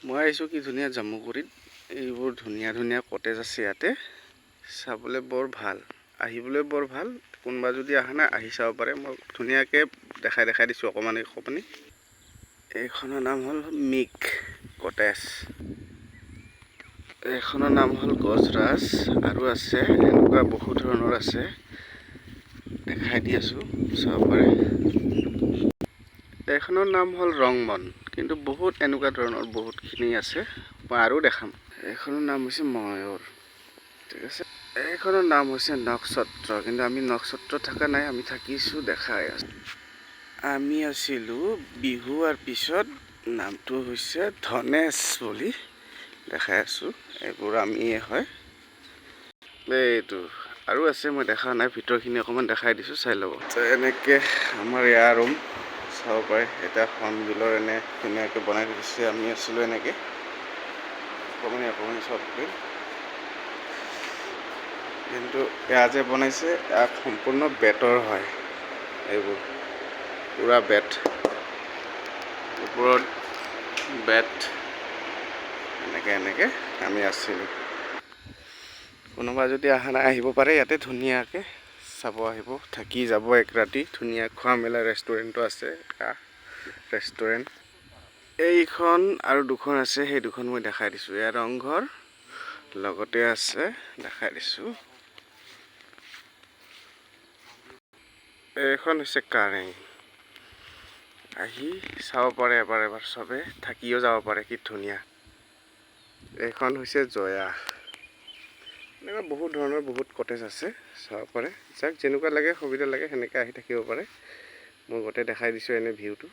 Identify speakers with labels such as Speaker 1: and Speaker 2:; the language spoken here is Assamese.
Speaker 1: মই আহিছোঁ কি ধুনীয়া জামুগুৰিত। এইবোৰ ধুনীয়া ধুনীয়া কটেজ আছে ইয়াতে, চাবলৈ বৰ ভাল, আহিবলৈ বৰ ভাল। কোনোবা যদি অহা নাই আহি চাব পাৰে। মই ধুনীয়াকৈ দেখাই দিছোঁ অকণমান। এইখনৰ নাম হ'ল মিক কটেজ, এইখনৰ নাম হ'ল গজৰাজ, আৰু আছে এনেকুৱা বহুত ধৰণৰ আছে, দেখাই দি আছোঁ চাব পাৰে। এইখনৰ নাম হ'ল ৰংমন, কিন্তু বহুত এনেকুৱা ধৰণৰ বহুতখিনি আছে, মই আৰু দেখাম। এইখনৰ নাম হৈছে ময়ূৰ, ঠিক আছে। এইখনৰ নাম হৈছে নক্ষত্ৰ, কিন্তু আমি নক্ষত্ৰ থকা নাই, আমি থাকিছোঁ দেখাই আছোঁ। আমি আছিলোঁ বিহুৱাৰ পিছত, নামটো হৈছে ধনেশ বুলি দেখাই আছোঁ। এইবোৰ আমিয়ে হয়। এইটো আৰু আছে, মই দেখা নাই, ভিতৰখিনি অকণমান দেখাই দিছোঁ, চাই ল'ব। তো এনেকৈ আমাৰ ইয়াৰ ৰুম চাব পাৰে। এটা হৰ্ণবিলৰ এনে ধুনীয়াকৈ বনাই দিছে। আমি আছিলোঁ এনেকৈ অকণমানি চবকৈ, কিন্তু এয়া যে বনাইছে ইয়াক সম্পূৰ্ণ বেতৰ হয়। এইবোৰ পূৰা বেত, ওপৰত বেত, এনেকৈ আমি আছিলোঁ। কোনোবা যদি অহা নাই আহিব পাৰে, ইয়াতে ধুনীয়াকৈ চাব আহিব, থাকি যাব এক ৰাতি। ধুনীয়া খোৱা মেলা ৰেষ্টুৰেণ্টো আছে, ৰেষ্টুৰেণ্ট। এইখন আৰু দুখন আছে, সেই দুখন মই দেখাই দিছোঁ। এয়া ৰংঘৰ লগতে আছে, দেখাই দিছোঁ। এইখন হৈছে কাৰেং, আহি চাব পাৰে এবাৰ চবে, থাকিও যাব পাৰে, কি ধুনীয়া। এইখন হৈছে জয়া। এনেকুৱা বহুত ধৰণৰ বহুত কটেজ আছে, চাব পাৰে। যাক যেনেকুৱা লাগে সুবিধা লাগে সেনেকৈ আহি থাকিব পাৰে। মই গোটেই দেখাই দিছোঁ এনে ভিউটো।